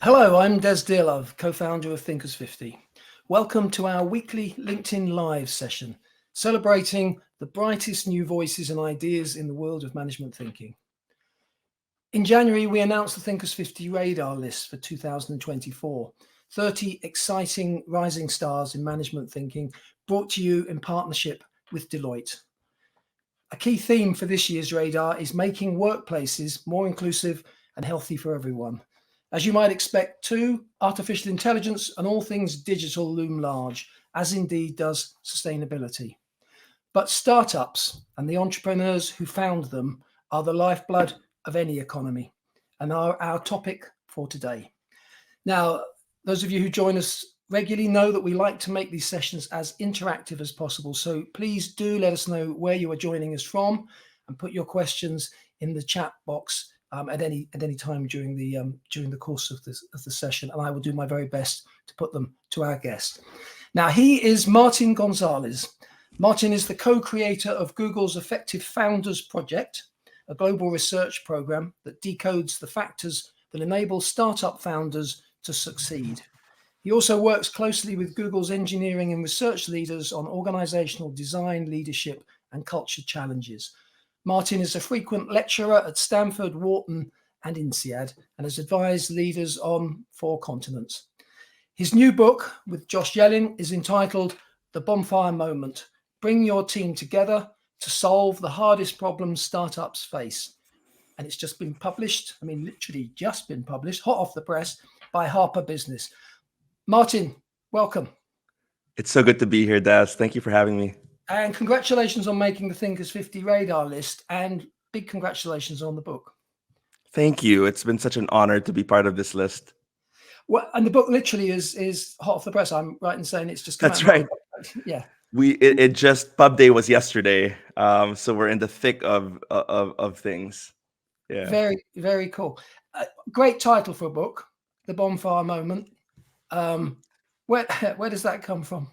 Hello, I'm Dearlove, co-founder of Thinkers50. Welcome to our weekly LinkedIn Live session, celebrating the brightest new voices and ideas in the world of management thinking. In January, we announced the Thinkers50 Radar List for 2024, 30 exciting rising stars in management thinking, brought to you in partnership with Deloitte. A key theme for this year's radar is making workplaces more inclusive and healthy for everyone. As you might expect too, artificial intelligence and all things digital loom large, as indeed does sustainability. But startups and the entrepreneurs who found them are the lifeblood of any economy and are our topic for today. Now, those of you who join us regularly know that we like to make these sessions as interactive as possible. So please do let us know where you are joining us from and put your questions in the chat box at any time during the course of the session, and I will do my very best to put them to our guest. Now, he is Martin Gonzalez. Martin is the co-creator of Google's Effective Founders Project, a global research program that decodes the factors that enable startup founders to succeed. He also works closely with Google's engineering and research leaders on organizational design, leadership, and culture challenges. Martin is a frequent lecturer at Stanford, Wharton, and INSEAD, and has advised leaders on 4 continents. His new book with Josh Yellin is entitled The Bonfire Moment: Bring Your Team Together to Solve the Hardest Problems Startups Face. And it's just been published, literally just been published, hot off the press, by Harper Business. Martin, welcome. It's so good to be here, Daz. Thank you for having me. And congratulations on making the Thinkers50 Radar List, and big congratulations on the book. Thank you. It's been such an honor to be part of this list. Well, and the book literally is hot off the press. I'm right in saying it's just come That's out. right. Yeah. It just pub day was yesterday, so we're in the thick of things. Yeah. Very, very cool. Great title for a book, The Bonfire Moment. Where does that come from?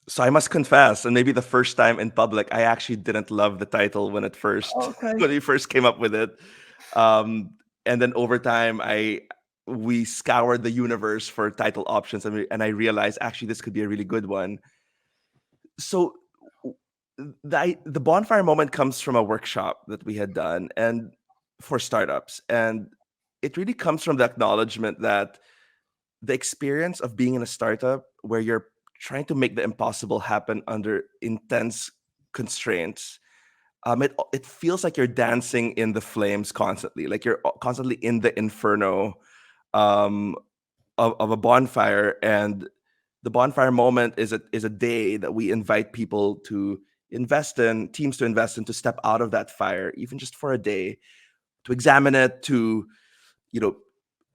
So I must confess, and maybe the first time in public, I actually didn't love the title when when we first came up with it. And then over time, we scoured the universe for title options, and I realized actually this could be a really good one. So the bonfire moment comes from a workshop that we had done and for startups, and it really comes from the acknowledgement that the experience of being in a startup where you're trying to make the impossible happen under intense constraints, it feels like you're dancing in the flames constantly, like you're constantly in the inferno um, of a bonfire. And the bonfire moment is a day that we invite people to teams to invest in, to step out of that fire, even just for a day, to examine it, to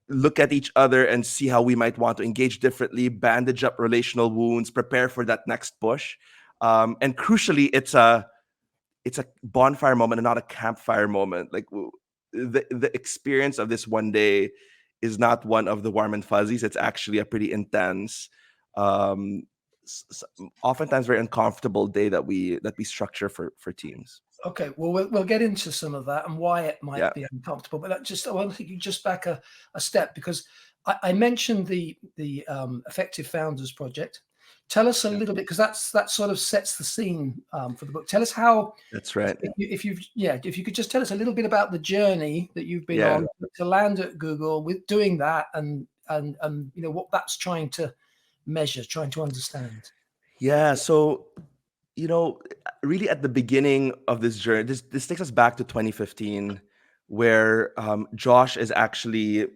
look at each other and see how we might want to engage differently, bandage up relational wounds, prepare for that next push. And crucially, it's a bonfire moment and not a campfire moment. Like the experience of this one day is not one of the warm and fuzzies. It's actually a pretty intense, oftentimes very uncomfortable day that we structure for teams. Okay, well, we'll get into some of that and why it might be uncomfortable. But I want to take you just back a step, because I mentioned the Effective Founders Project. Tell us a little bit, because that sort of sets the scene for the book. Tell us how. That's right. If you could just tell us a little bit about the journey that you've been on to land at Google with doing that, and what that's trying to measure, trying to understand. Yeah. So really at the beginning of this journey, this takes us back to 2015, where Josh is actually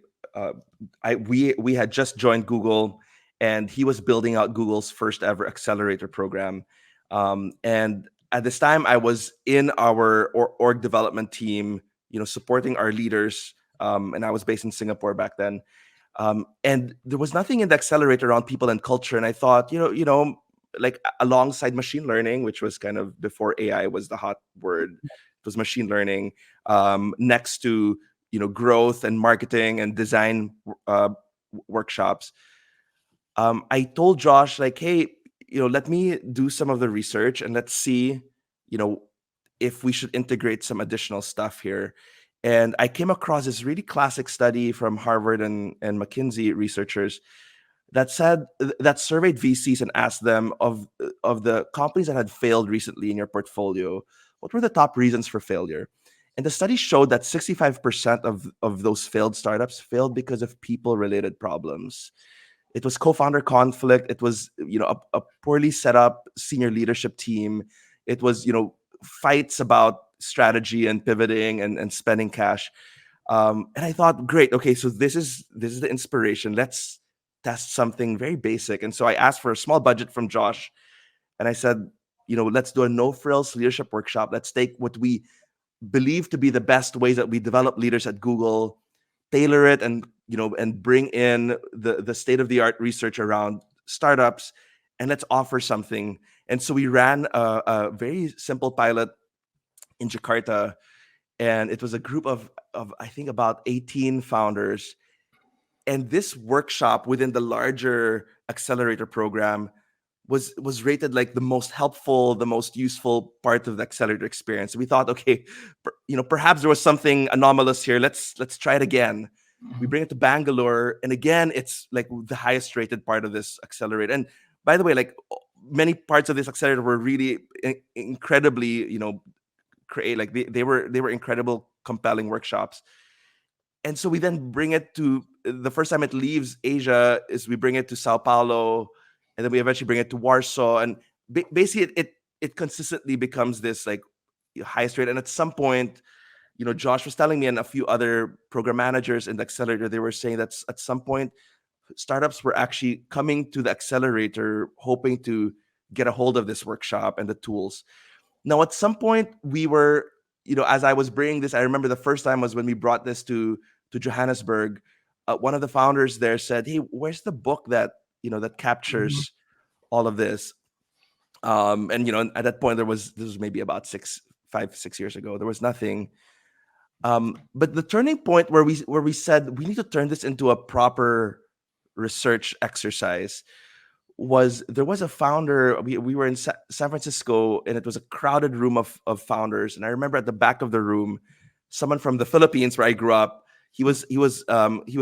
we had just joined Google, and he was building out Google's first ever accelerator program. And at this time, I was in our org development team, supporting our leaders, and I was based in Singapore back then. And there was nothing in the accelerator around people and culture, and I thought, like alongside machine learning, which was kind of before AI was the hot word, it was machine learning, next to growth and marketing and design workshops. I told Josh, like, hey, let me do some of the research and let's see if we should integrate some additional stuff here. And I came across this really classic study from Harvard and McKinsey researchers that surveyed VCs and asked them of the companies that had failed recently in your portfolio, what were the top reasons for failure? And the study showed that 65% of those failed startups failed because of people-related problems. It was co-founder conflict. It was a poorly set up senior leadership team. It was fights about strategy and pivoting and spending cash. And I thought, great, okay, so this is the inspiration. Let's test something very basic. And so I asked for a small budget from Josh, and I said, let's do a no frills leadership workshop. Let's take what we believe to be the best ways that we develop leaders at Google, tailor it, and bring in the state of the art research around startups, and let's offer something. And so we ran a very simple pilot in Jakarta, and it was a group of I think about 18 founders. And this workshop within the larger accelerator program was rated like the most helpful, the most useful part of the accelerator experience. We thought, okay, perhaps there was something anomalous here. Let's try it again. We bring it to Bangalore, and again, it's like the highest rated part of this accelerator. And by the way, like many parts of this accelerator were really incredibly, like they were incredible, compelling workshops. And so we then bring it to the first time it leaves Asia is we bring it to Sao Paulo, and then we eventually bring it to Warsaw, and basically it consistently becomes this like highest rate. And at some point, Josh was telling me and a few other program managers in the accelerator, they were saying that at some point startups were actually coming to the accelerator hoping to get a hold of this workshop and the tools. Now, at some point, we were, as I was bringing this, I remember the first time was when we brought this to Johannesburg. One of the founders there said, "Hey, where's the book that that captures all of this?" And at that point, this was maybe about 5-6 years ago. There was nothing. But the turning point where we said we need to turn this into a proper research exercise was there was a founder. We were in San Francisco, and it was a crowded room of founders. And I remember at the back of the room, someone from the Philippines, where I grew up. He was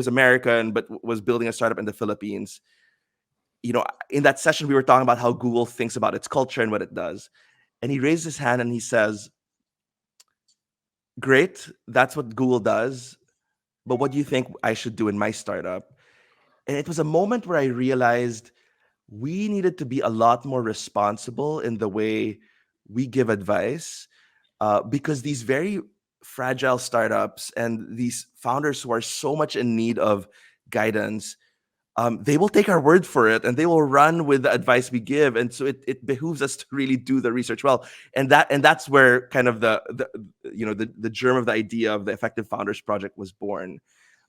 American, but was building a startup in the Philippines. In that session, we were talking about how Google thinks about its culture and what it does. And he raised his hand and he says, "Great, that's what Google does. But what do you think I should do in my startup?" And it was a moment where I realized we needed to be a lot more responsible in the way we give advice, because these very fragile startups and these founders who are so much in need of guidance, they will take our word for it and they will run with the advice we give. And so it behooves us to really do the research well. And that's where kind of the germ of the idea of the Effective Founders Project was born.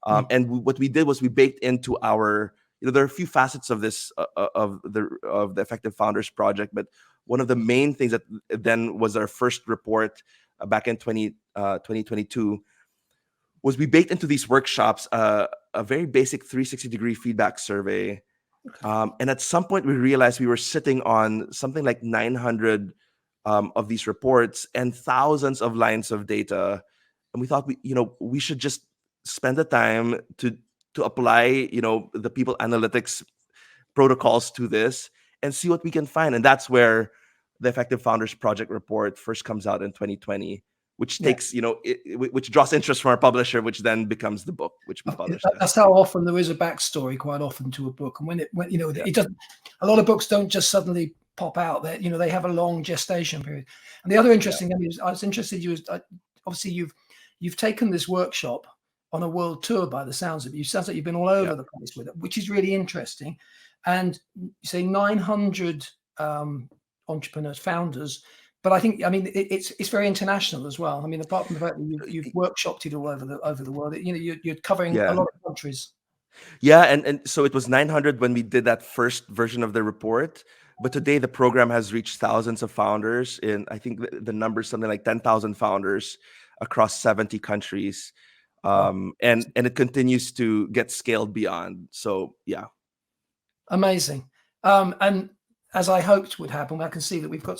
And what we did was we baked into our, there are a few facets of this of the Effective Founders Project, but one of the main things that then was our first report back in 2022 was we baked into these workshops a very basic 360-degree feedback survey. And at some point, we realized we were sitting on something like 900 of these reports and thousands of lines of data. And we thought we should just spend the time to apply the people analytics protocols to this and see what we can find. And that's where the Effective Founders Project report first comes out in 2020, which takes which draws interest from our publisher, which then becomes the book which we published. That's how often there is a backstory quite often to a book, and when it doesn't, a lot of books don't just suddenly pop out. That they have a long gestation period. And the other interesting thing I was interested, obviously you've taken this workshop on a world tour by the sounds of it. It sounds like you've been all over the place with it, which is really interesting. And you say 900 entrepreneurs, founders, but I it's very international as well. I mean, apart from the fact that you've workshopped it all over the world, you're covering a lot of countries. Yeah, and so it was 900 when we did that first version of the report. But today the program has reached thousands of founders in, I think the number is something like 10,000 founders across 70 countries. And it continues to get scaled beyond. So yeah, amazing. And as I hoped would happen, I can see that we've got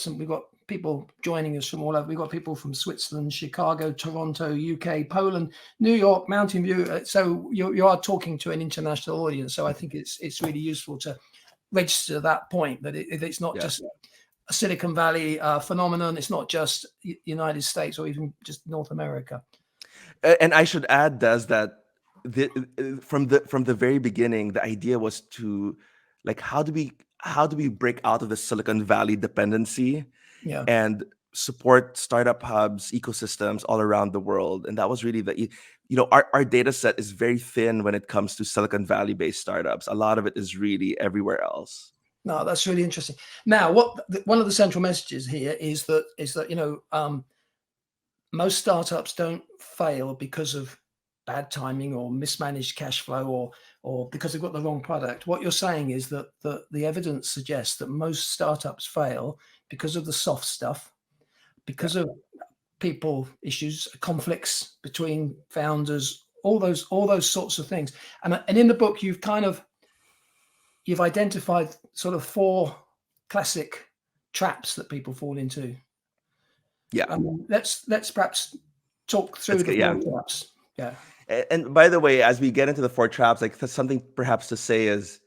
people joining us from all over. We've got people from Switzerland, Chicago, Toronto, UK, Poland, New York, Mountain View. So you are talking to an international audience. So I think it's really useful to register that point, that it's not just a Silicon Valley phenomenon. It's not just United States or even just North America. And I should add, Des, that from the very beginning, the idea was to, like, how do we break out of the Silicon Valley dependency and support startup hubs, ecosystems all around the world. And that was really our data set is very thin when it comes to Silicon Valley based startups. A lot of it is really everywhere else. No, that's really interesting. Now, one of the central messages here is that most startups don't fail because of bad timing or mismanaged cash flow or because they've got the wrong product. What you're saying is that the evidence suggests that most startups fail because of the soft stuff, because of people issues, conflicts between founders, all those sorts of things. And in the book, you've identified sort of 4 classic traps that people fall into. Yeah. Let's perhaps talk through the 4 traps. Yeah. And by the way, as we get into the 4 traps, like something perhaps to say is,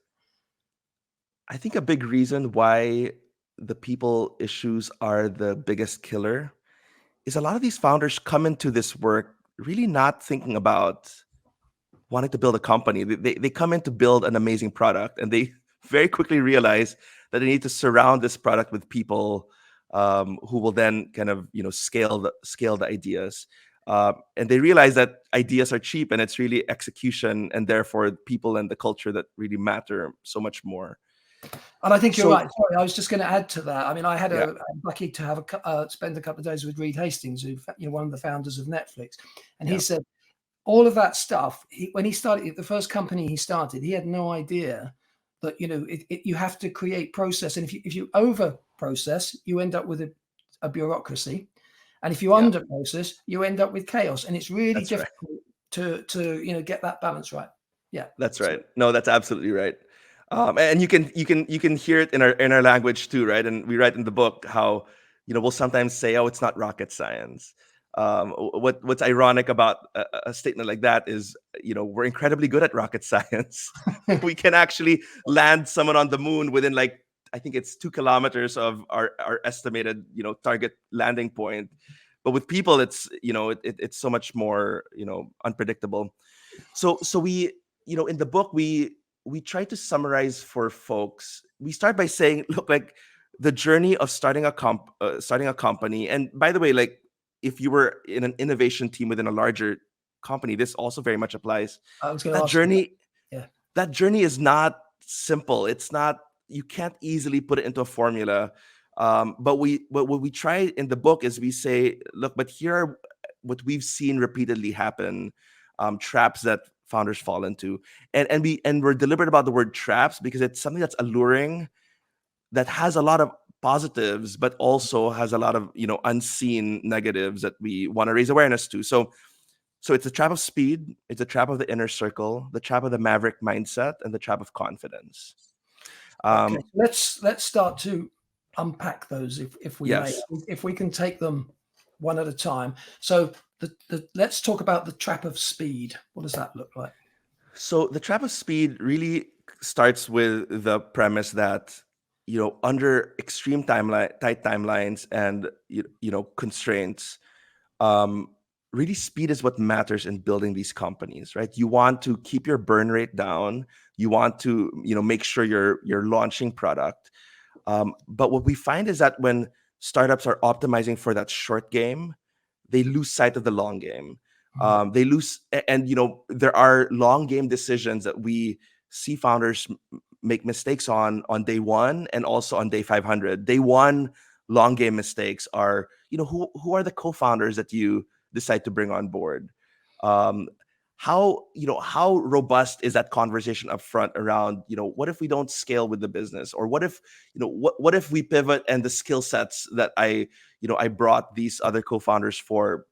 I think a big reason why the people issues are the biggest killer is a lot of these founders come into this work really not thinking about wanting to build a company. They come in to build an amazing product, and they very quickly realize that they need to surround this product with people who will then kind of scale the ideas. And they realize that ideas are cheap, and it's really execution, and therefore people and the culture that really matter so much more. And I think you're right. Sorry, I was just going to add to that. I mean, I'm lucky to have spend a couple of days with Reed Hastings, who one of the founders of Netflix, and he said all of that stuff. When he started the first company he started, he had no idea that you have to create process, and if you over process, you end up with a bureaucracy, and if you under process, you end up with chaos, and it's really difficult to get that balance right. Yeah, that's right. No, that's absolutely right. And you can hear it in our language too, right? And we write in the book how we'll sometimes say, "Oh, it's not rocket science." What's ironic about a statement like that is, we're incredibly good at rocket science. We can actually land someone on the moon within, like, I think it's 2 kilometers of our estimated target landing point. But with people, it's it's so much more unpredictable. So we in the book we try to summarize for folks. We start by saying, look, like, the journey of starting a company. And by the way, like, if you were in an innovation team within a larger company, this also very much applies. That journey is not simple. It's not, you can't easily put it into a formula. But what we try in the book is we say, look, but here are what we've seen repeatedly happen, traps that founders fall into, and we're deliberate about the word traps because it's something that's alluring, that has a lot of positives, but also has a lot of unseen negatives that we want to raise awareness to. So it's a trap of speed, it's a trap of the inner circle, the trap of the maverick mindset, and the trap of confidence. Okay, let's start to unpack those, if we may, if we can take them one at a time. So let's talk about the trap of speed. What does that look like? So the trap of speed really starts with the premise that under extreme tight timelines and constraints, really speed is what matters in building these companies, right? You want to keep your burn rate down. You want to make sure you're launching product. But what we find is that when startups are optimizing for that short game, they lose sight of the long game. They lose, and there are long game decisions that we see founders make mistakes on day 1 and also on day 500. Day 1 long game mistakes are, who are the co-founders that you decide to bring on board? How robust is that conversation up front around, what if we don't scale with the business? Or what if, what if we pivot and the skill sets that I brought these other co-founders for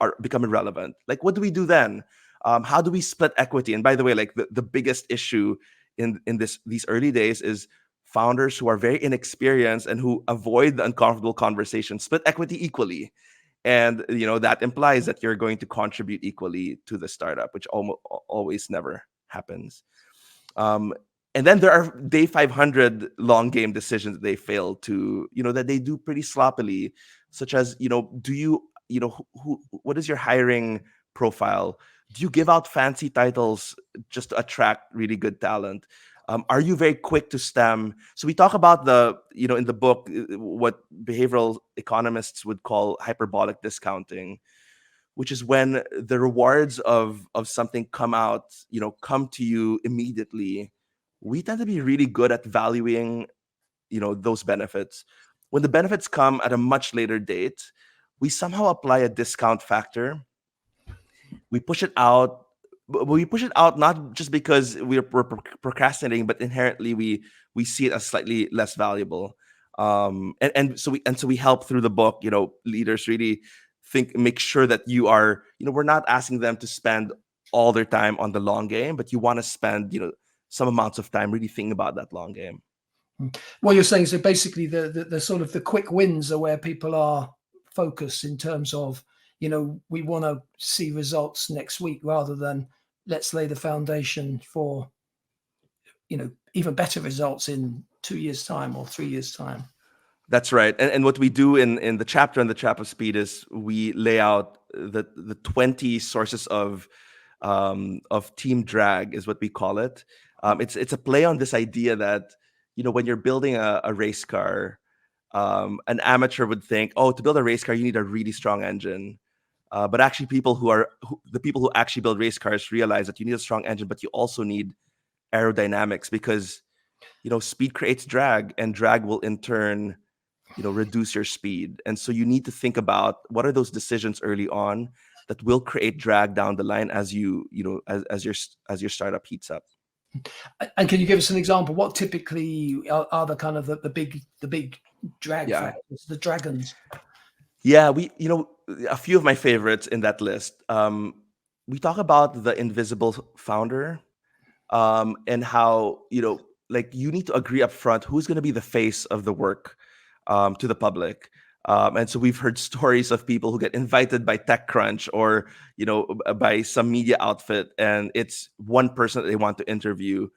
are become irrelevant? Like, what do we do then? How do we split equity? And by the way, like, the biggest issue in these early days is founders who are very inexperienced and who avoid the uncomfortable conversation split equity equally. And that implies that you're going to contribute equally to the startup, which always never happens. um, and then there are day 500 long game decisions that they fail to, that they do pretty sloppily, such as, do you, what is your hiring profile? Do you give out fancy titles just to attract really good talent? Are you very quick to stem? So we talk about in the book, what behavioral economists would call hyperbolic discounting, which is when the rewards of something come to you immediately. We tend to be really good at valuing those benefits. When the benefits come at a much later date, we somehow apply a discount factor. We push it out, but we push it out not just because we're procrastinating, but inherently we see it as slightly less valuable. And so we help through the book, leaders really make sure that you are, we're not asking them to spend all their time on the long game, but you want to spend, some amounts of time really thinking about that long game. What you're saying, so basically the sort of the quick wins are where people are focused in terms of, we want to see results next week rather than let's lay the foundation for, even better results in 2 years' time or 3 years' time. That's right. And what we do in the chapter on the Trap of Speed is we lay out the 20 sources of team drag, is what we call it. It's a play on this idea that, when you're building a race car, an amateur would think, oh, to build a race car, you need a really strong engine. But actually, the people who actually build race cars realize that you need a strong engine, but you also need aerodynamics, because speed creates drag, and drag will in turn reduce your speed. And so you need to think about what are those decisions early on that will create drag down the line as as your startup heats up. And can you give us an example? What typically are the kind of the big drag factors, the dragons? Yeah, a few of my favorites in that list. We talk about the invisible founder, and how like you need to agree up front who's going to be the face of the work to the public. And so we've heard stories of people who get invited by TechCrunch or by some media outfit, and it's one person that they want to interview.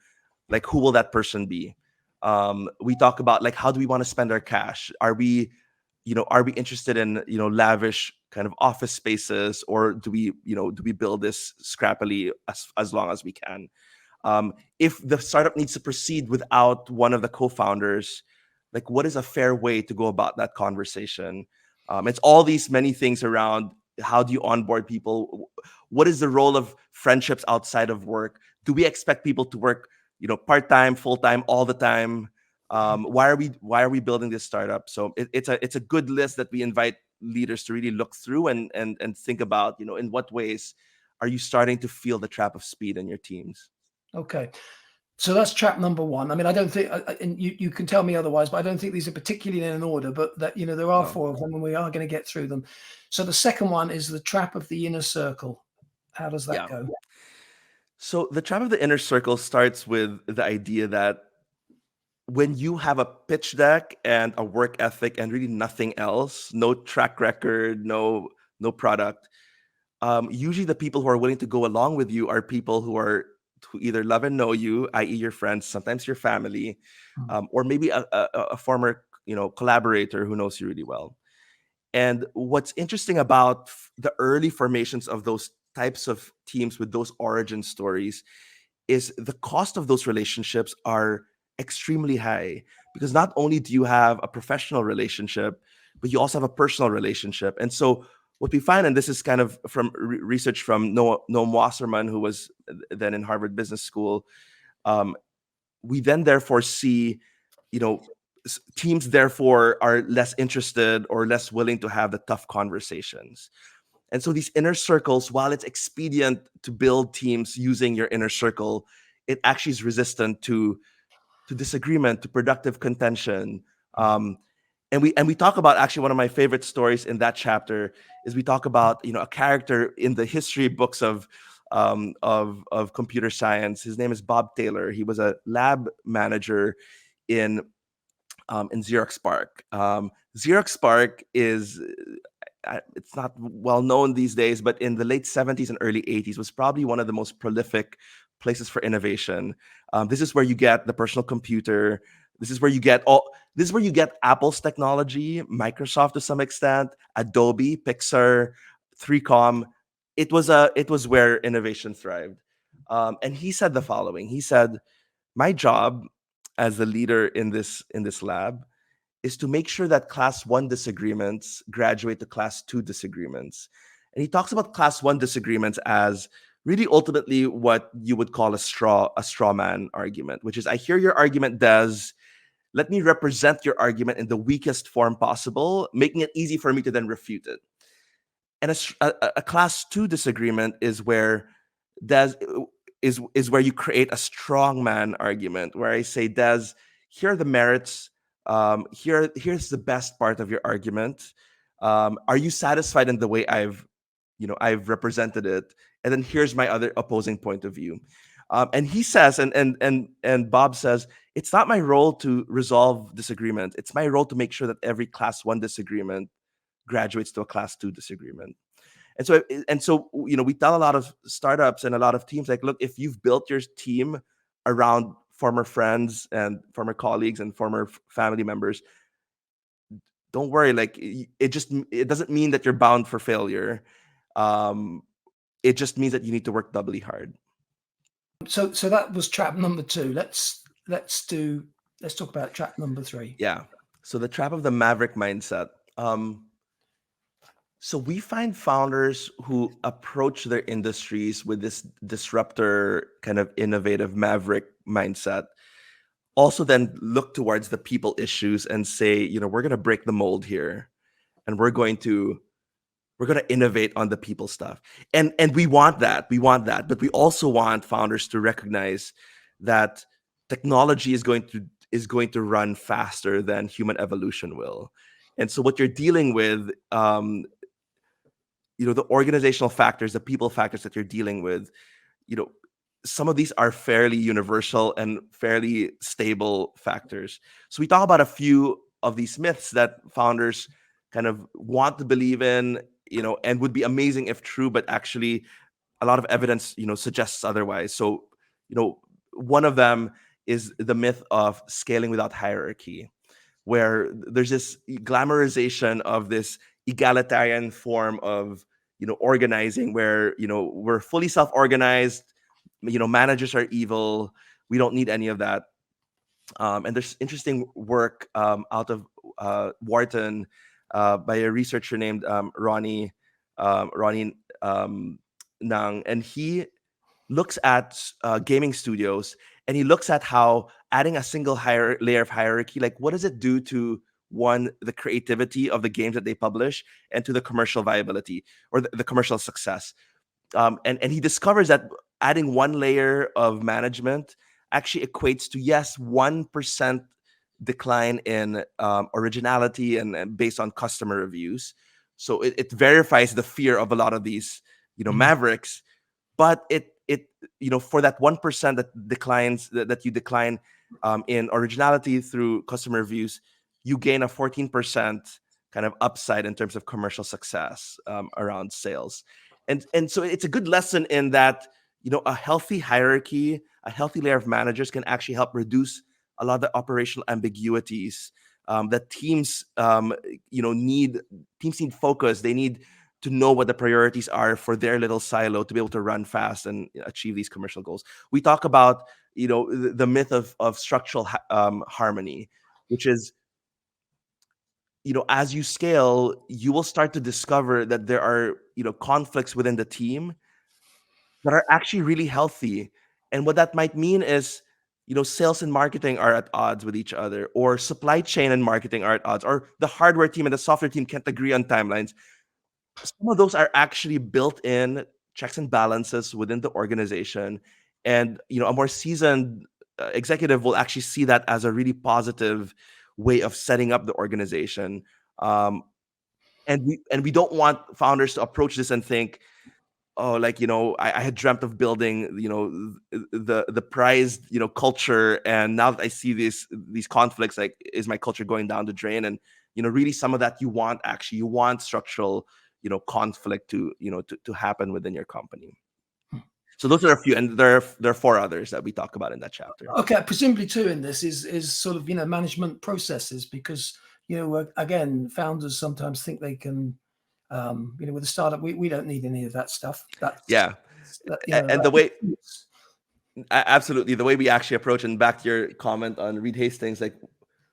Like, who will that person be? We talk about, like, how do we want to spend our cash? Are we interested in lavish kind of office spaces, or do we build this scrappily as long as we can? If the startup needs to proceed without one of the co-founders, like, what is a fair way to go about that conversation? It's all these many things around how do you onboard people? What is the role of friendships outside of work? Do we expect people to work, part-time, full-time, all the time? Why are we building this startup? So it's a good list that we invite leaders to really look through and think about, in what ways are you starting to feel the trap of speed in your teams? Okay. So that's trap number one. I mean, I don't think, and you can tell me otherwise, but I don't think these are particularly in an order, but that, there are four of them and we are going to get through them. So the second one is the trap of the inner circle. How does that go? So the trap of the inner circle starts with the idea that when you have a pitch deck and a work ethic and really nothing else, no track record, no product, usually the people who are willing to go along with you are people who either love and know you, i.e. your friends, sometimes your family, or maybe a former collaborator who knows you really well. And what's interesting about the early formations of those types of teams with those origin stories is the cost of those relationships are extremely high, because not only do you have a professional relationship, but you also have a personal relationship. And so what we find, and this is kind of from research from Noam Wasserman, who was then in Harvard Business School, we then therefore see, teams therefore are less interested or less willing to have the tough conversations. And so these inner circles, while it's expedient to build teams using your inner circle, it actually is resistant to disagreement, to productive contention. And we talk about, actually, one of my favorite stories in that chapter is we talk about a character in the history books of computer science. His name is Bob Taylor. He was a lab manager in Xerox Spark. Xerox Spark is it's not well known these days, but in the late 70s and early 80s was probably one of the most prolific places for innovation. This is where you get the personal computer. This is where you get Apple's technology, Microsoft to some extent, Adobe, Pixar, 3Com. It was where innovation thrived. And he said the following. He said, "My job as the leader in this lab is to make sure that class 1 disagreements graduate to class 2 disagreements." And he talks about class 1 disagreements as really ultimately what you would call a straw man argument, which is, I hear your argument, Des. Let me represent your argument in the weakest form possible, making it easy for me to then refute it. And a class 2 disagreement is where Des is where you create a strongman argument, where I say, Des, here are the merits. Here's the best part of your argument. Are you satisfied in the way I've represented it? And then here's my other opposing point of view. And he says, and Bob says, it's not my role to resolve disagreement. It's my role to make sure that every class 1 disagreement graduates to a class 2 disagreement. And so we tell a lot of startups and a lot of teams, like, look, if you've built your team around former friends and former colleagues and former family members, don't worry. Like, it doesn't mean that you're bound for failure. It just means that you need to work doubly hard. So that was trap number 2. Let's talk about trap number 3. Yeah. So the trap of the maverick mindset. So we find founders who approach their industries with this disruptor kind of innovative maverick mindset also then look towards the people issues and say, we're going to break the mold here, and we're going to innovate on the people stuff. And we want that. But we also want founders to recognize that technology is going to run faster than human evolution will. And so what you're dealing with, the organizational factors, the people factors that you're dealing with, some of these are fairly universal and fairly stable factors. So we talk about a few of these myths that founders kind of want to believe in, and would be amazing if true, but actually a lot of evidence, suggests otherwise. So, one of them is the myth of scaling without hierarchy, where there's this glamorization of this egalitarian form of organizing, where we're fully self-organized. Managers are evil. We don't need any of that. And there's interesting work out of Wharton by a researcher named Ronnie Nang, and he looks at gaming studios, and he looks at how adding a single layer of hierarchy, like, what does it do to, one, the creativity of the games that they publish, and to the commercial viability or the commercial success. And he discovers that adding one layer of management actually equates to, yes, 1% decline in originality and based on customer reviews. So it verifies the fear of a lot of these mavericks. But it for that 1% that declines, that you decline in originality through customer reviews, you gain a 14% kind of upside in terms of commercial success around sales. And so it's a good lesson in that a healthy hierarchy, a healthy layer of managers can actually help reduce a lot of the operational ambiguities that teams need. Teams need focus. They need to know what the priorities are for their little silo to be able to run fast and achieve these commercial goals. We talk about the myth of structural harmony, which is, as you scale, you will start to discover that there are conflicts within the team that are actually really healthy. And what that might mean is, sales and marketing are at odds with each other, or supply chain and marketing are at odds, or the hardware team and the software team can't agree on timelines. Some of those are actually built-in checks and balances within the organization. And, a more seasoned executive will actually see that as a really positive way of setting up the organization. And we don't want founders to approach this and think, oh, like, I had dreamt of building, the prized, culture, and now that I see these conflicts, like, is my culture going down the drain? And really, some of that you want structural, conflict to happen within your company. So those are a few, and there are 4 others that we talk about in that chapter. Okay, presumably too in this is sort of management processes, because again, founders sometimes think they can, with a startup, we don't need any of that stuff. Yeah, and the way, absolutely, the way we actually approach, and back to your comment on Reed Hastings, like,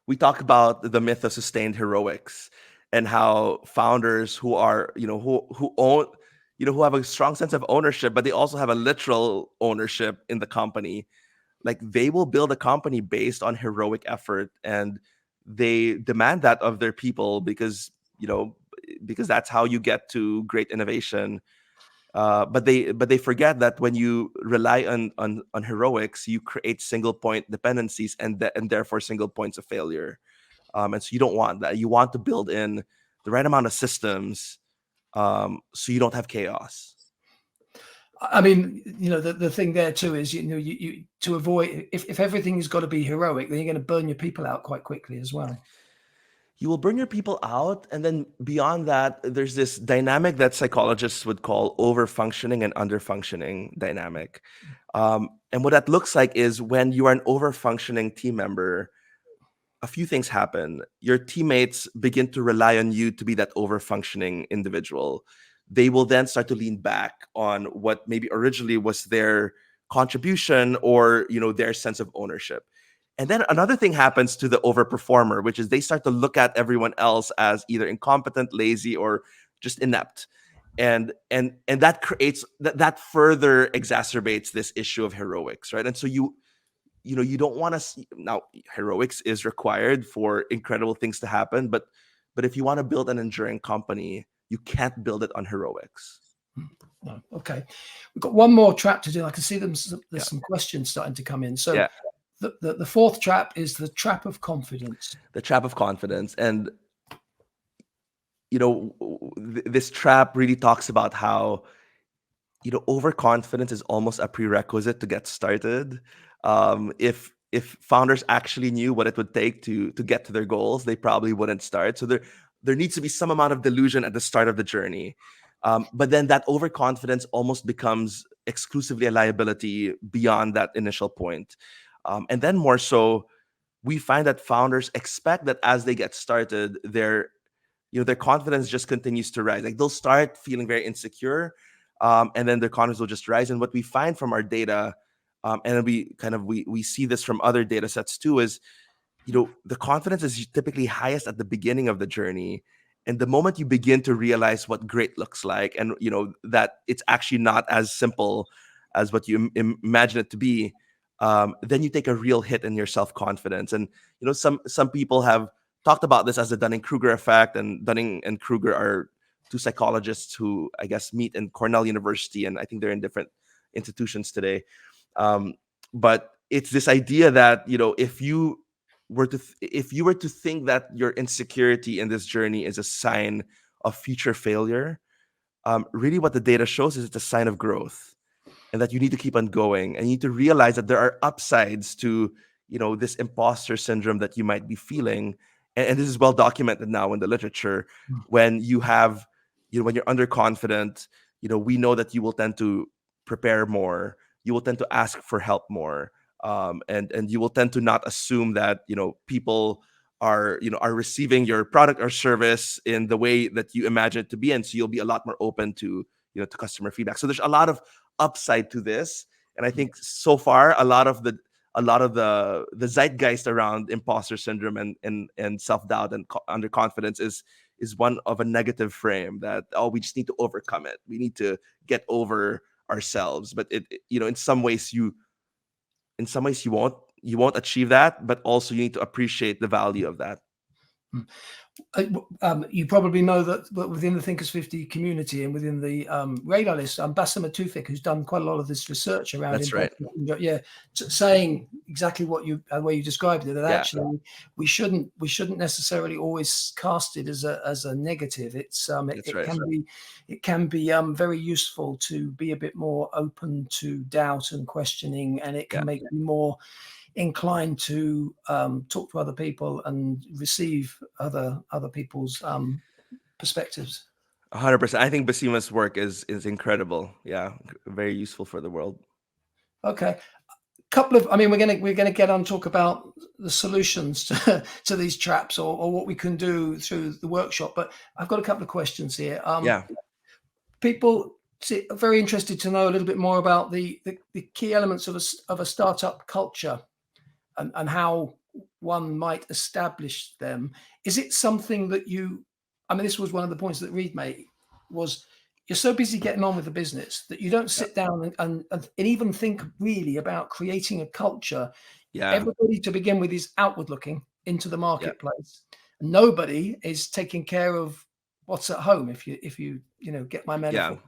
we talk about the myth of sustained heroics, and how founders who are, who own, who have a strong sense of ownership, but they also have a literal ownership in the company. Like, they will build a company based on heroic effort, and they demand that of their people, because that's how you get to great innovation. But they forget that when you rely on heroics, you create single point dependencies, and therefore single points of failure. And so you don't want that. You want to build in the right amount of systems, so you don't have chaos. I mean, the thing there too is, you to avoid, if everything's got to be heroic, then you're going to burn your people out quite quickly as well. You will burn your people out, and then beyond that, there's this dynamic that psychologists would call over-functioning and under-functioning dynamic. And what that looks like is, when you are an over-functioning team member, a few things happen. Your teammates begin to rely on you to be that over-functioning individual. They will then start to lean back on what maybe originally was their contribution, or their sense of ownership. And then another thing happens to the overperformer, which is they start to look at everyone else as either incompetent, lazy, or just inept. And that creates that further exacerbates this issue of heroics, right? And so you don't want to now, heroics is required for incredible things to happen, but if you want to build an enduring company, you can't build it on heroics. No. Okay, we've got one more trap to do. I can see there's some questions starting to come in. So the 4th trap is the trap of confidence. The trap of confidence. And this trap really talks about how overconfidence is almost a prerequisite to get started. If founders actually knew what it would take to get to their goals, they probably wouldn't start. So there needs to be some amount of delusion at the start of the journey. But then that overconfidence almost becomes exclusively a liability beyond that initial point. And then more so, we find that founders expect that as they get started, their confidence just continues to rise. Like, they'll start feeling very insecure, and then their confidence will just rise. And what we find from our data, and we see this from other data sets too, is the confidence is typically highest at the beginning of the journey. And the moment you begin to realize what great looks like, and that it's actually not as simple as what you imagine it to be, then you take a real hit in your self-confidence. And some people have talked about this as the Dunning-Kruger effect, and Dunning and Kruger are 2 psychologists who, I guess, meet in Cornell University, and I think they're in different institutions today. But it's this idea that if you were to think that your insecurity in this journey is a sign of future failure, really what the data shows is it's a sign of growth, and that you need to keep on going, and you need to realize that there are upsides to this imposter syndrome that you might be feeling. And this is well documented now in the literature. When you have when you're underconfident, we know that you will tend to prepare more, you will tend to ask for help more, and you will tend to not assume that people are receiving your product or service in the way that you imagine it to be, and so you'll be a lot more open to to customer feedback. So there's a lot of upside to this, and I think so far a lot of the zeitgeist around imposter syndrome and self-doubt and underconfidence is one of a negative frame, that we just need to overcome it, we need to get over ourselves. But in some ways you won't achieve that, but also you need to appreciate the value of that. You probably know that within the Thinkers 50 community and within the radar list, Bassam Matufik, who's done quite a lot of this research around That's right. saying exactly what you way you described it, that Yeah. actually we shouldn't necessarily always cast it as a negative. It's it can be very useful to be a bit more open to doubt and questioning, and it can make you more inclined to talk to other people and receive other people's perspectives. 100%. I think Basima's work is incredible. Yeah, very useful for the world. Okay, couple of, I mean, we're gonna get on talk about the solutions to these traps or what we can do through the workshop. But I've got a couple of questions here. People are very interested to know a little bit more about the key elements of a startup culture and how one might establish them. Is it something that I mean, this was one of the points that Reed made, was you're so busy getting on with the business that you don't sit down and even think really about creating a culture. Everybody to begin with is outward looking into the marketplace. Nobody is taking care of what's at home, if you get my metaphor.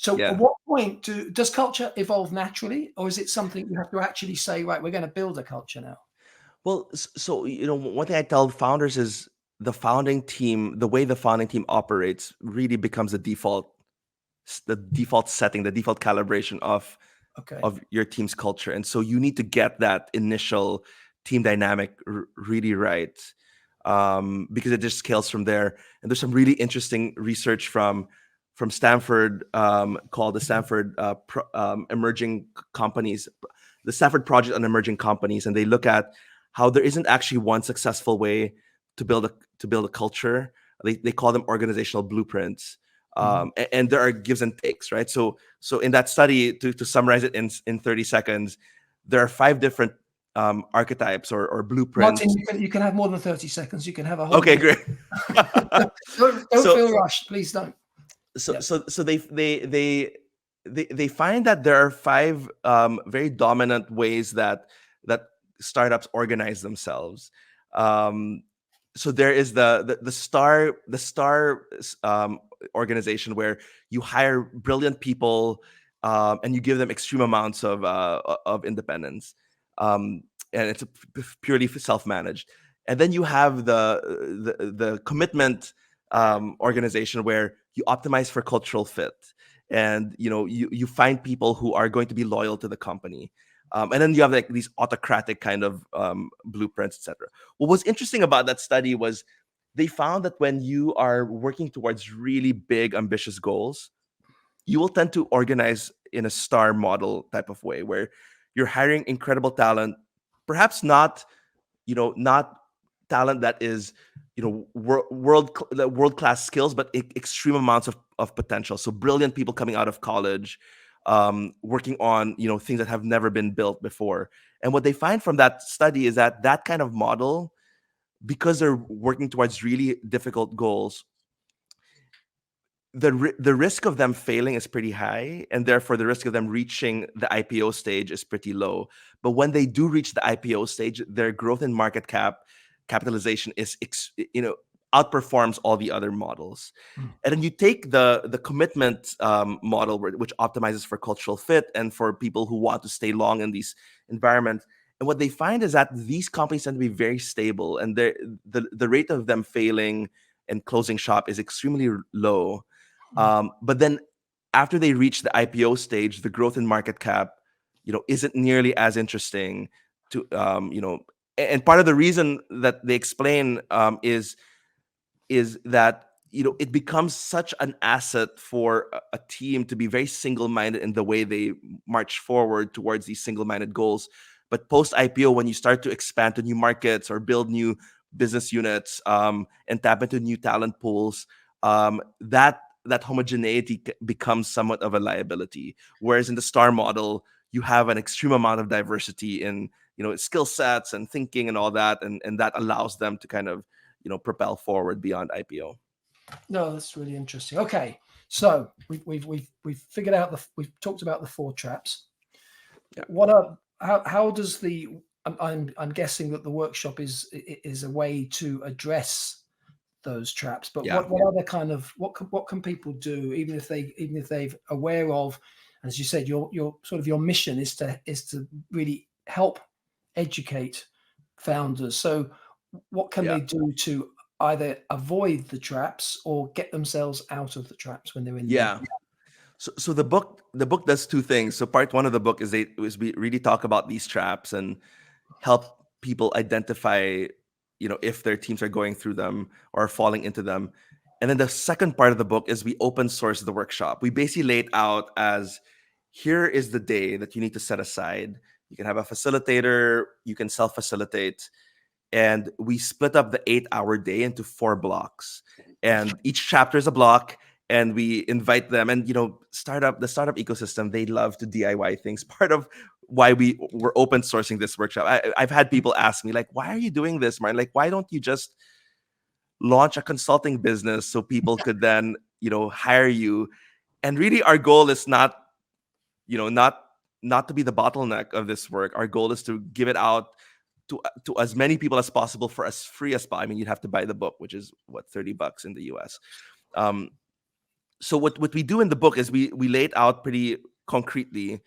So at what point does culture evolve naturally, or is it something you have to actually say, right, we're going to build a culture now? Well, so one thing I tell founders is the founding team, the way the founding team operates really becomes the default setting, the default calibration of your team's culture. And so you need to get that initial team dynamic really right, because it just scales from there. And there's some really interesting research from Stanford, called the Stanford Emerging Companies, the Stanford Project on Emerging Companies, and they look at how there isn't actually one successful way to build a culture. They call them organizational blueprints. And there are gives and takes, right? So in that study, to summarize it in 30 seconds, there are 5 different archetypes or blueprints. Martin, you can have more than 30 seconds. You can have a whole. Okay, great. don't feel rushed, please don't. So they find that there are 5 very dominant ways that startups organize themselves. So there is the star organization, where you hire brilliant people, and you give them extreme amounts of independence, and it's purely self-managed. And then you have the commitment organization, where you optimize for cultural fit, and you find people who are going to be loyal to the company. And then you have like these autocratic kind of blueprints, etc. What was interesting about that study was they found that when you are working towards really big, ambitious goals, you will tend to organize in a star model type of way, where you're hiring incredible talent, perhaps not talent that is world class skills, but extreme amounts of potential. So brilliant people coming out of college, working on things that have never been built before. And what they find from that study is that kind of model, because they're working towards really difficult goals, the risk of them failing is pretty high, and therefore the risk of them reaching the IPO stage is pretty low. But when they do reach the IPO stage, their growth in market capitalization is outperforms all the other models. And then you take the commitment model, which optimizes for cultural fit and for people who want to stay long in these environments. And what they find is that these companies tend to be very stable, and the rate of them failing and closing shop is extremely low. But then after they reach the IPO stage, the growth in market cap, isn't nearly as interesting to, and part of the reason that they explain is that it becomes such an asset for a team to be very single-minded in the way they march forward towards these single-minded goals. But post IPO, when you start to expand to new markets or build new business units, and tap into new talent pools, that homogeneity becomes somewhat of a liability. Whereas in the star model, you have an extreme amount of diversity in skill sets and thinking and all that, and that allows them to kind of propel forward beyond IPO. No, that's really interesting. Okay, so we've figured out we've talked about the 4 traps. How does I'm guessing that the workshop is a way to address those traps. But Yeah. what other kind of what can people do, even if they're aware of, as you said, your sort of your mission is to really help educate founders. So what can they do to either avoid the traps or get themselves out of the traps when they're in them? Yeah. So the book does two things. So part one of the book is we really talk about these traps and help people identify, if their teams are going through them or falling into them. And then the second part of the book is we open source the workshop. We basically lay it out as, here is the day that you need to set aside. You can have a facilitator, you can self-facilitate, and we split up the 8-hour day into 4 blocks, and each chapter is a block, and we invite them. And the startup ecosystem, they love to DIY things. Part of why we're open sourcing this workshop, I've had people ask me, like, why are you doing this, Martin? Like, why don't you just launch a consulting business so people could then hire you? And really, our goal is not not to be the bottleneck of this work. Our goal is to give it out to as many people as possible for as free as possible. I mean, you'd have to buy the book, which is what, $30 in the US. So what we do in the book is we lay it out pretty concretely,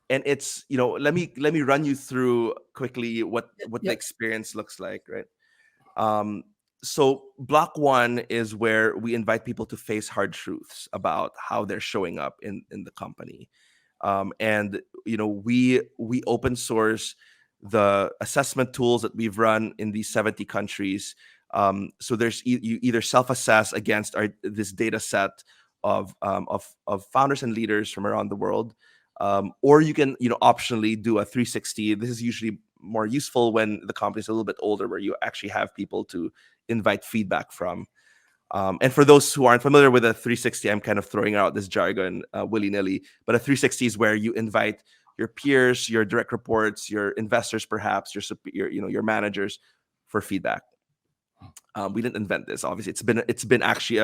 and it's let me run you through quickly what the experience looks like, right? So block one is where we invite people to face hard truths about how they're showing up in the company. And we open source the assessment tools that we've run in these 70 countries. So there's you either self-assess against this data set of founders and leaders from around the world, or you can optionally do a 360. This is usually more useful when the company is a little bit older, where you actually have people to invite feedback from. And for those who aren't familiar with a 360, I'm kind of throwing out this jargon willy-nilly, but a 360 is where you invite your peers, your direct reports, your investors, perhaps your managers, for feedback. We didn't invent this. Obviously, it's been actually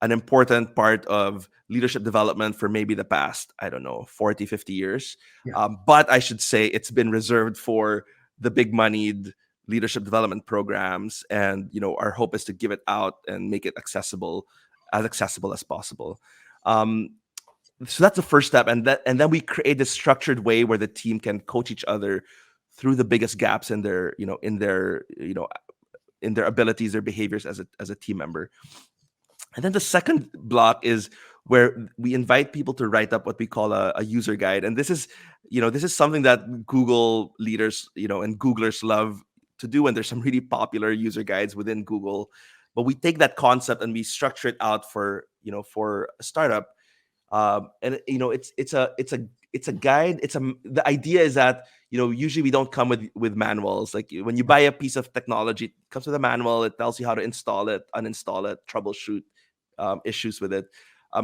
an important part of leadership development for maybe the past, I don't know, 40, 50 years. But I should say it's been reserved for the big moneyed leadership development programs, and our hope is to give it out and make it accessible as possible. So that's the first step, and then we create this structured way where the team can coach each other through the biggest gaps in their abilities, their behaviors as a team member. And then the second block is where we invite people to write up what we call a user guide. And this is something that Google leaders, and Googlers love to do. And there's some really popular user guides within Google. But we take that concept and we structure it out for a startup. And it's a guide. The idea is that usually we don't come with manuals. Like, when you buy a piece of technology, it comes with a manual. It tells you how to install it, uninstall it, troubleshoot issues with it.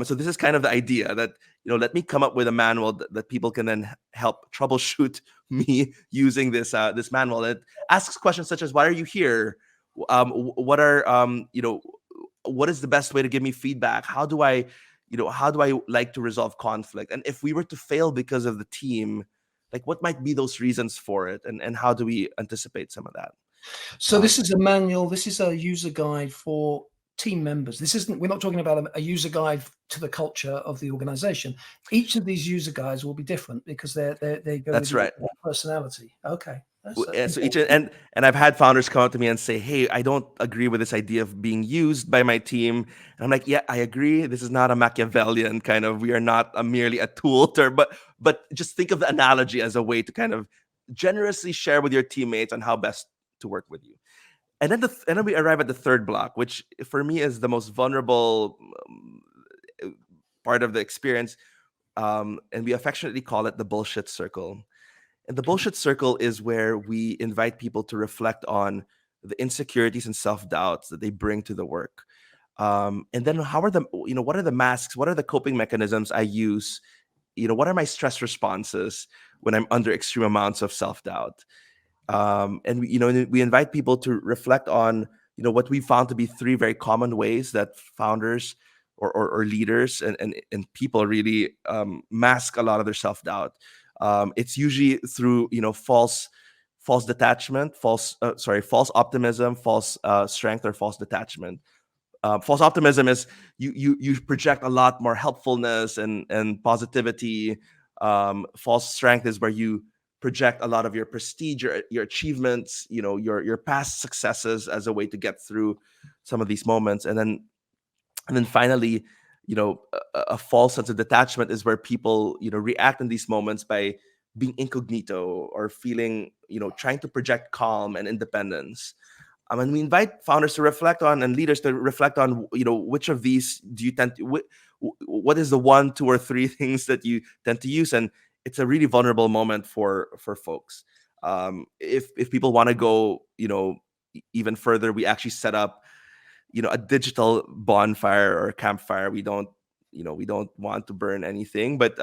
So this is kind of the idea that let me come up with a manual that people can then help troubleshoot me using this manual. It asks questions such as, why are you here? What is the best way to give me feedback? How do I like to resolve conflict? And if we were to fail because of the team, like, what might be those reasons for it, and how do we anticipate some of that? So this is a manual. This is a user guide for team members. We're not talking about a user guide to the culture of the organization. Each of these user guides will be different because they go That's with right. your personality. Okay. So and I've had founders come up to me and say, hey, I don't agree with this idea of being used by my team. And I'm like, yeah, I agree. This is not a Machiavellian kind of, we are not merely a tool, but just think of the analogy as a way to kind of generously share with your teammates on how best to work with you. And then we arrive at the third block, which for me is the most vulnerable part of the experience. And we affectionately call it the bullshit circle. And the bullshit circle is where we invite people to reflect on the insecurities and self-doubts that they bring to the work. And then what are the masks? What are the coping mechanisms I use? What are my stress responses when I'm under extreme amounts of self-doubt? And we invite people to reflect on what we found to be 3 very common ways that founders or leaders and people really mask a lot of their self-doubt. It's usually through false detachment, false optimism, false strength, or false detachment. False optimism is you project a lot more helpfulness and positivity. False strength is where you project a lot of your prestige, your achievements, your past successes as a way to get through some of these moments. And then finally, a false sense of detachment is where people react in these moments by being incognito or feeling trying to project calm and independence. And we invite founders to reflect on and leaders to reflect on which of these do you tend to what is the 1, 2, or 3 things that you tend to use. And it's a really vulnerable moment for folks. If people want to go even further, we actually set up a digital bonfire or campfire. We don't want to burn anything, but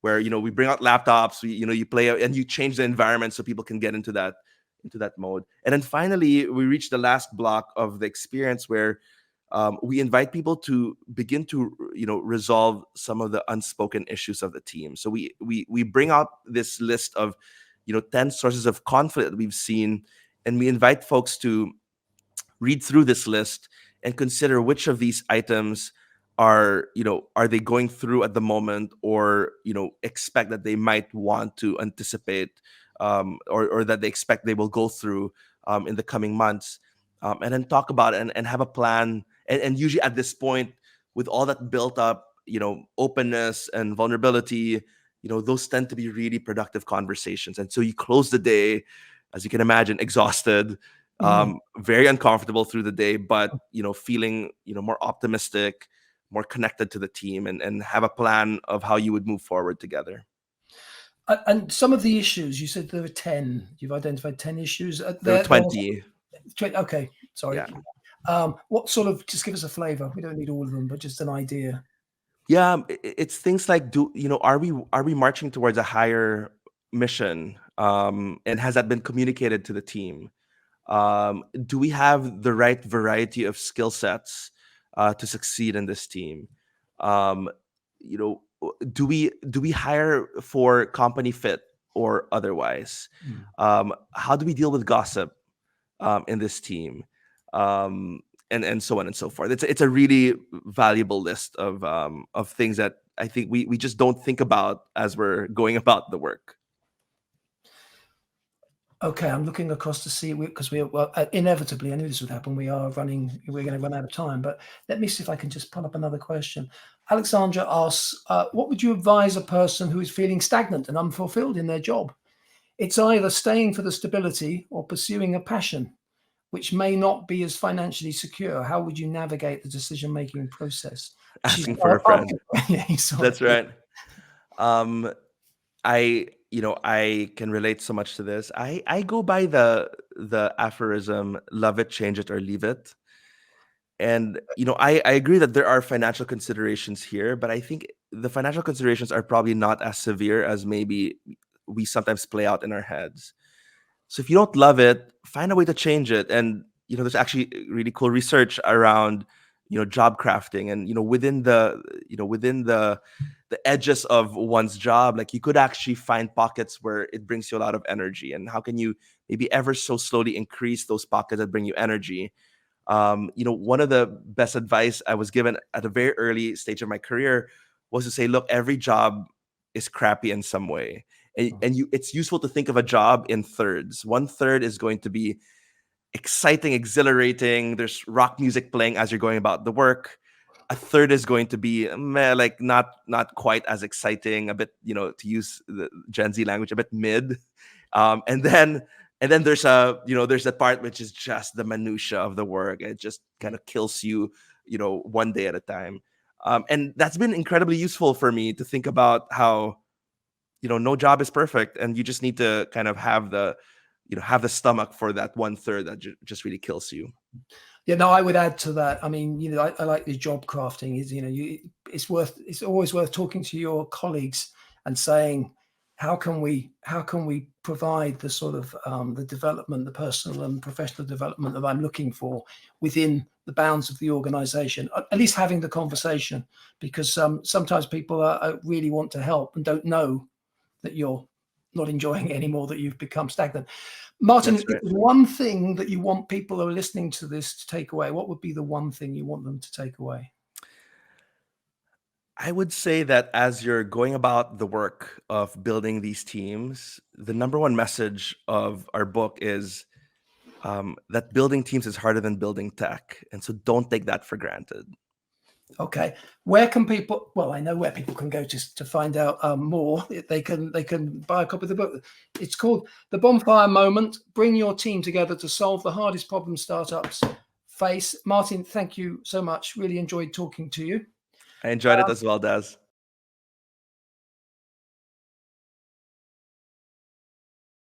where we bring out laptops, you play and you change the environment so people can get into that mode. And then finally, we reach the last block of the experience where we invite people to begin to resolve some of the unspoken issues of the team. So we bring out this list of 10 sources of conflict that we've seen, and we invite folks to read through this list and consider which of these items are they going through at the moment, or expect that they might want to anticipate, or that they expect they will go through in the coming months, and then talk about it and have a plan. And usually at this point, with all that built up openness and vulnerability, those tend to be really productive conversations. And so you close the day, as you can imagine, exhausted, very uncomfortable through the day, but feeling more optimistic, more connected to the team, and have a plan of how you would move forward together. And some of the issues, you said there were 10. You've identified 10 issues. There are 20. Okay, sorry. Yeah. What sort of? Just give us a flavor. We don't need all of them, but just an idea. Yeah, it's things like, are we marching towards a higher mission? And has that been communicated to the team? Do we have the right variety of skill sets to succeed in this team? Do we hire for company fit or otherwise? How do we deal with gossip in this team? And so on and so forth. It's a really valuable list of things that I think we just don't think about as we're going about the work. Okay, I'm looking across to see, because inevitably, I knew this would happen. We're going to run out of time, but let me see if I can just pull up another question. Alexandra asks, what would you advise a person who is feeling stagnant and unfulfilled in their job? It's either staying for the stability or pursuing a passion, which may not be as financially secure. How would you navigate the decision-making process? Asking for a friend. That's right. I can relate so much to this. I go by the aphorism, love it, change it, or leave it. And I agree that there are financial considerations here, but I think the financial considerations are probably not as severe as maybe we sometimes play out in our heads. So if you don't love it, find a way to change it. And there's actually really cool research around job crafting, and within the edges of one's job, like you could actually find pockets where it brings you a lot of energy. And how can you maybe ever so slowly increase those pockets that bring you energy? One of the best advice I was given at a very early stage of my career was to say, look, every job is crappy in some way. And it's useful to think of a job in thirds. 1/3 is going to be exciting, exhilarating. There's rock music playing as you're going about the work. 1/3 is going to be like not quite as exciting, a bit, to use the Gen Z language, a bit mid. And then there's there's a part which is just the minutia of the work. It just kind of kills you, one day at a time. And that's been incredibly useful for me to think about how no job is perfect, and you just need to kind of have the stomach for that 1/3 that just really kills you. Yeah, no, I would add to that. I mean, I like the job crafting. Is it's always worth talking to your colleagues and saying, how can we provide the sort of the development, the personal and professional development that I'm looking for within the bounds of the organization. At least having the conversation, because sometimes people really want to help and don't know that you're not enjoying it anymore, that you've become stagnant. Martin, That's right. if there's one thing that you want people who are listening to this to take away, what would be the one thing you want them to take away? I would say that as you're going about the work of building these teams, the number one message of our book is that building teams is harder than building tech. And so don't take that for granted. Okay, where can people? Well, I know where people can go to find out more. They can buy a copy of the book. It's called The Bonfire Moment: Bring Your Team Together to Solve the Hardest Problems Startups Face. Martin, thank you so much. Really enjoyed talking to you. I enjoyed it as well, Daz.